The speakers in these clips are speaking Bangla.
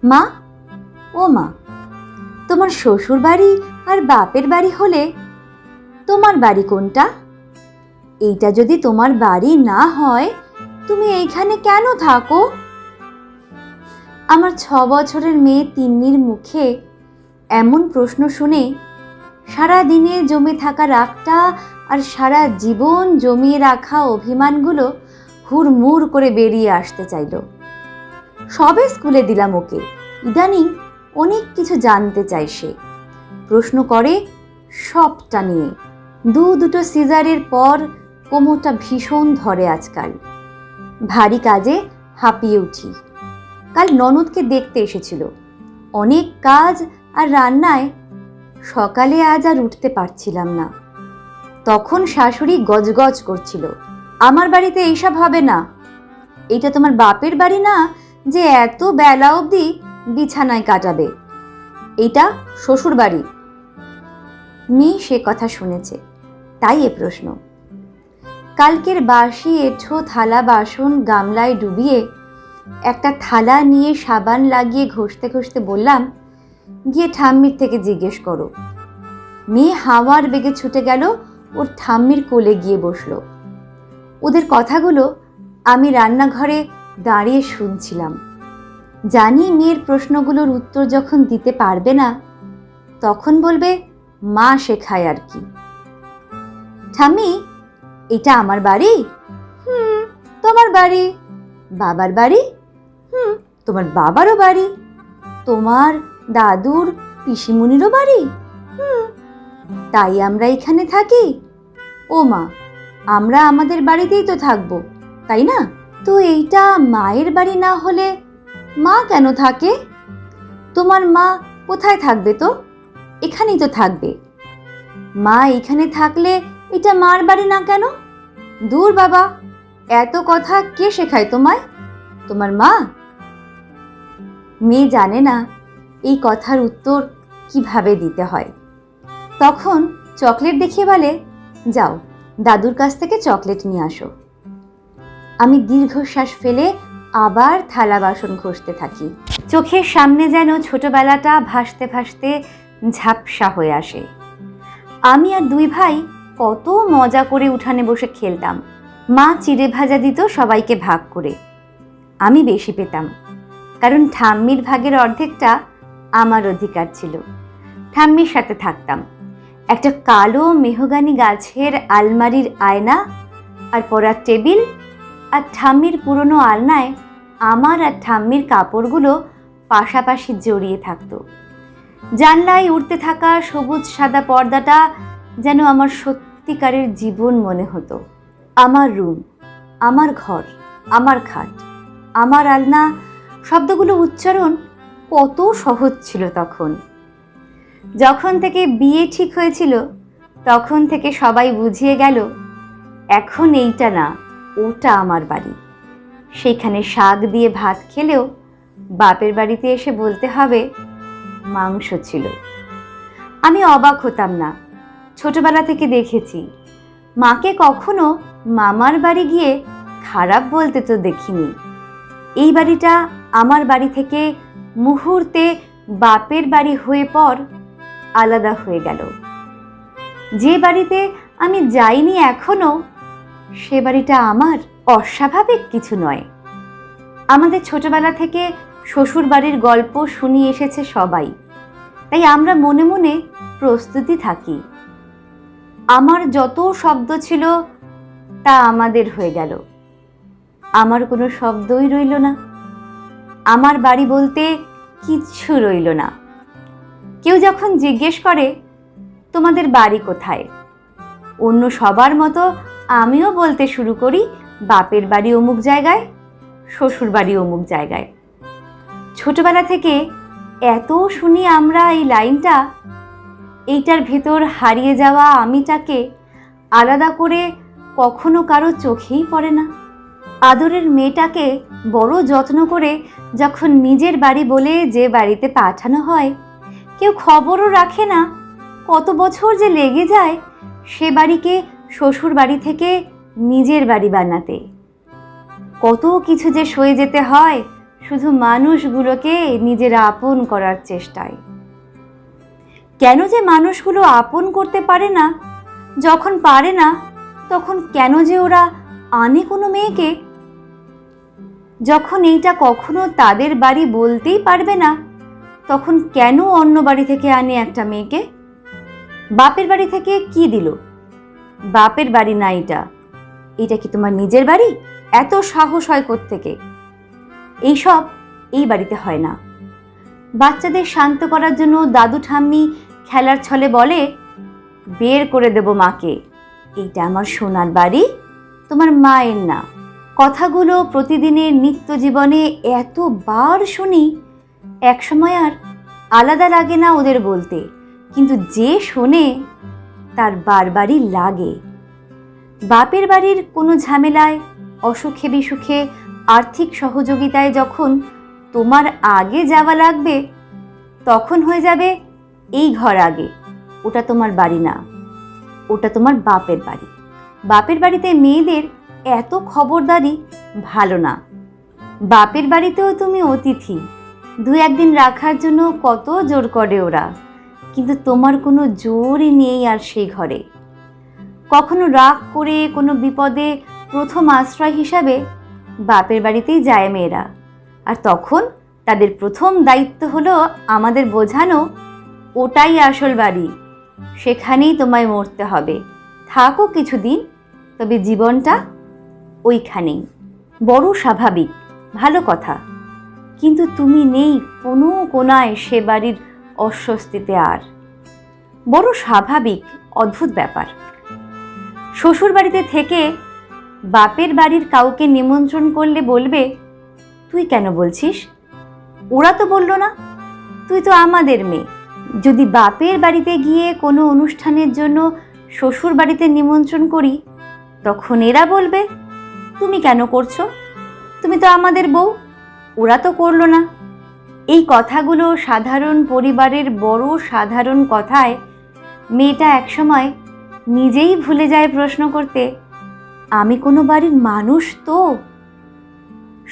মা, ও মা, তোমার শ্বশুর বাড়ি আর বাপের বাড়ি হলে তোমার বাড়ি কোনটা? এইটা যদি তোমার বাড়ি না হয় তুমি এইখানে কেন থাকো? আমার 6 বছরের মেয়ে তিন্নির মুখে এমন প্রশ্ন শুনে সারা দিনে জমে থাকা রাগটা আর সারা জীবন জমিয়ে রাখা অভিমানগুলো হুড়মুড় করে বেরিয়ে আসতে চাইল। সবে স্কুলে দিলাম ওকে, ইদানিং অনেক কিছু জানতে চাই সে, প্রশ্ন করে সবটা নিয়ে। দুটো সিজারের পর কোমরটা ভীষণ ধরে আজকাল, ভারী কাজে হাঁপিয়ে উঠি। কাল ননদকে দেখতে এসেছিল, অনেক কাজ আর রান্নায় সকালে আজ আর উঠতে পারছিলাম না। তখন শাশুড়ি গজগজ করছিল, আমার বাড়িতে এইসব হবে না, এটা তোমার বাপের বাড়ি না যে এত বেলা অবধি বিছানায় কাটাবে, এটা শ্বশুর বাড়ি। মেয়ে সে কথা শুনেছে, তাই এ প্রশ্ন। কালকের বাসি এঁঠো থালা বাসন গামলায় ডুবিয়ে একটা থালা নিয়ে সাবান লাগিয়ে ঘষতে ঘষতে বললাম, গিয়ে ঠাম্মির থেকে জিজ্ঞেস করো। মেয়ে হাওয়ার বেগে ছুটে গেল ওর ঠাম্মির কোলে গিয়ে বসলো। ওদের কথাগুলো আমি রান্নাঘরে দাঁড়িয়ে শুনছিলাম। জানি মেয়ের প্রশ্নগুলোর উত্তর যখন দিতে পারবে না তখন বলবে মা শেখায় আর কি। ঠাম্মি, এটা আমার বাড়ি? তোমার বাড়ি। বাবার বাড়ি? তোমার বাবারও বাড়ি। তোমার দাদুর পিসিমণিরও বাড়ি? তাই আমরা এখানে থাকি। ও মা, আমরা আমাদের বাড়িতেই তো থাকবো, তাই না? তো এইটা মায়ের বাড়ি না হলে মা কেন থাকে? তোমার মা কোথায় থাকবে? তো এখানেই তো থাকবে। মা এখানে থাকলে এটা মার বাড়ি না কেন? দূর বাবা, এত কথা কে শেখায় তোমায়? তোমার মা? মেয়ে জানে না এই কথার উত্তর কিভাবে দিতে হয়। তখন চকলেট দেখিয়ে বলে, যাও দাদুর কাছ থেকে চকলেট নিয়ে আসো। আমি দীর্ঘশ্বাস ফেলে আবার থালা বাসন ঘষতে থাকি। চোখের সামনে যেন ছোটবেলাটা ভাসতে ভাসতে ঝাপসা হয়ে আসে। আমি আর 2 ভাই কত মজা করে উঠানে বসে খেলতাম। মা চিড়ে ভাজা দিত সবাইকে ভাগ করে, আমি বেশি পেতাম, কারণ ঠাম্মির ভাগের অর্ধেকটা আমার অধিকার ছিল। ঠাম্মির সাথে থাকতাম। একটা কালো মেহগানি গাছের আলমারির আয়না আর পড়ার টেবিল আর ঠাম্মির পুরনো আলনায় আমার আর ঠাম্মির কাপড়গুলো পাশাপাশি জড়িয়ে থাকতো। জানলায় উড়তে থাকা সবুজ সাদা পর্দাটা যেন আমার সত্যিকারের জীবন মনে হতো। আমার রুম, আমার ঘর, আমার খাট, আমার আলনা, শব্দগুলো উচ্চারণ কত সহজ ছিল তখন। যখন থেকে বিয়ে ঠিক হয়েছিল তখন থেকে সবাই বুঝিয়ে গেল এখন এইটা না, ওটা আমার বাড়ি। সেখানে শাক দিয়ে ভাত খেলেও বাপের বাড়িতে এসে বলতে হবে মাংস ছিল। আমি অবাক হতাম না, ছোটবেলা থেকে দেখেছি। মাকে কখনো মামার বাড়ি গিয়ে খারাপ বলতে তো দেখিনি। এই বাড়িটা আমার বাড়ি থেকে মুহূর্তে বাপের বাড়ি হয়ে পর আলাদা হয়ে গেল। যে বাড়িতে আমি যাইনি এখনো, সে বাড়িটা আমার অস্বাভাবিক কিছু নয়। আমাদের ছোটবেলা থেকে শ্বশুর বাড়ির গল্প শুনিয়ে এসেছে সবাই, তাই আমরা মনে মনে প্রস্তুতি থাকি। আমার যত শব্দ ছিল তা আমাদের হয়ে গেল, আমার কোনো শব্দই রইল না। আমার বাড়ি বলতে কিচ্ছু রইল না। কেউ যখন জিজ্ঞেস করে তোমাদের বাড়ি কোথায়, অন্য সবার মতো আমিও বলতে শুরু করি বাপের বাড়ি অমুক জায়গায়, শ্বশুর বাড়ি অমুক জায়গায়। ছোটবেলা থেকে এত শুনি আমরা এই লাইনটা, এইটার ভেতর হারিয়ে যাওয়া আমিটাকে আলাদা করে কখনো কারো চোখেই পড়ে না। আদরের মেয়েটাকে বড় যত্ন করে যখন নিজের বাড়ি বলে যে বাড়িতে পাঠানো হয়, কেউ খবরও রাখে না কত বছর যে লেগে যায় সে বাড়িকে শ্বশুর বাড়ি থেকে নিজের বাড়ি বানাতে। কত কিছু যে সয়ে যেতে হয় শুধু মানুষগুলোকে নিজের আপন করার চেষ্টায়। কেন যে মানুষগুলো আপন করতে পারে না, যখন পারে না তখন কেন যে ওরা আনে কোনো মেয়েকে? যখন এইটা কখনো তাদের বাড়ি বলতেই পারবে না, তখন কেন অন্য বাড়ি থেকে আনে একটা মেয়েকে? বাপের বাড়ি থেকে কি দিল? বাপের বাড়ি না এটা, এটা কি তোমার নিজের বাড়ি? এত সাহস হয় কোত্থেকে? এইসব এই বাড়িতে হয় না। বাচ্চাদের শান্ত করার জন্য দাদু ঠাম্মি খেলার ছলে বলে, বের করে দেব মাকে, এইটা আমার সোনার বাড়ি, তোমার মায়ের না। কথাগুলো প্রতিদিনের নিত্য জীবনে এতবার শুনি, একসময় আর আলাদা লাগে না ওদের বলতে, কিন্তু যে শোনে তার বারবারই লাগে। বাপের বাড়ির কোনো ঝামেলায়, অসুখে বিসুখে, আর্থিক সহযোগিতায় যখন তোমার আগে যাওয়া লাগবে, তখন হয়ে যাবে এই ঘর আগে, ওটা তোমার বাড়ি না, ওটা তোমার বাপের বাড়ি। বাপের বাড়িতে মেয়েদের এত খবরদারি ভালো না। বাপের বাড়িতেও তুমি অতিথি, দু একদিন রাখার জন্য কত জোর করে ওরা, কিন্তু তোমার কোনো জোরই নেই আর সেই ঘরে। কখনো রাগ করে কোনো বিপদে প্রথম আশ্রয় হিসাবে বাপের বাড়িতেই যায় মেয়েরা, আর তখন তাদের প্রথম দায়িত্ব হলো আমাদের বোঝানো, ওটাই আসল বাড়ি, সেখানেই তোমায় মরতে হবে, থাকো কিছুদিন, তবে জীবনটা ওইখানেই। বড় স্বাভাবিক, ভালো কথা, কিন্তু তুমি নেই কোনো কোনায় সে বাড়ির অস্বস্তিতে। আর বড় স্বাভাবিক, অদ্ভুত ব্যাপার। শ্বশুর বাড়িতে থেকে বাপের বাড়ির কাউকে নিমন্ত্রণ করলে বলবে, তুই কেন বলছিস? ওরা তো বললো না, তুই তো আমাদের মেয়ে। যদি বাপের বাড়িতে গিয়ে কোনো অনুষ্ঠানের জন্য শ্বশুর বাড়িতে নিমন্ত্রণ করি, তখন এরা বলবে, তুমি কেন করছো? তুমি তো আমাদের বউ। ওরা তো করলো না। এই কথাগুলো সাধারণ পরিবারের বড় সাধারণ কথায় মেয়েটা একসময় নিজেই ভুলে যায় প্রশ্ন করতে, আমি কোনো বাড়ির মানুষ তো?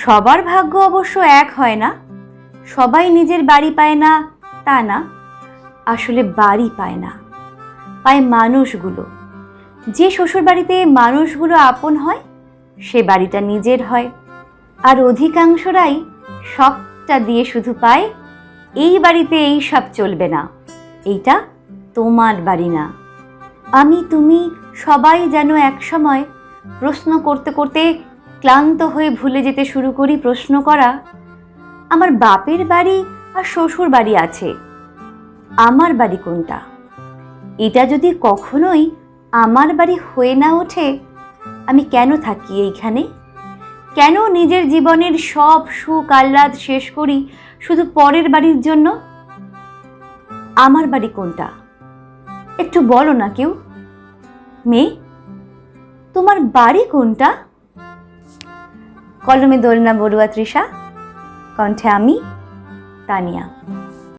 সবার ভাগ্য অবশ্য এক হয় না, সবাই নিজের বাড়ি পায় না তা না, আসলে বাড়ি পায় না, পায় মানুষগুলো। যে শ্বশুর বাড়িতে মানুষগুলো আপন হয়, সে বাড়িটা নিজের হয়। আর অধিকাংশরাই সবটা দিয়ে শুধু পায়, এই বাড়িতে এই সব চলবে না, এইটা তোমার বাড়ি না। আমি তুমি সবাই যেন একসময় প্রশ্ন করতে করতে ক্লান্ত হয়ে ভুলে যেতে শুরু করি প্রশ্ন করা, আমার বাপের বাড়ি আর শ্বশুর বাড়ি আছে, আমার বাড়ি কোনটা? এটা যদি কখনোই আমার বাড়ি হয়ে না ওঠে, আমি কেন থাকি এইখানে? কেন নিজের জীবনের সব সুখ আহ্লাদ শেষ করি শুধু পরের বাড়ির জন্য? আমার বাড়ি কোনটা একটু বলো না কেউ। মেয়ে, তোমার বাড়ি কোনটা? কলমে দোলনা বড়ুয়া তৃষা, কণ্ঠে আমি, তানিয়া।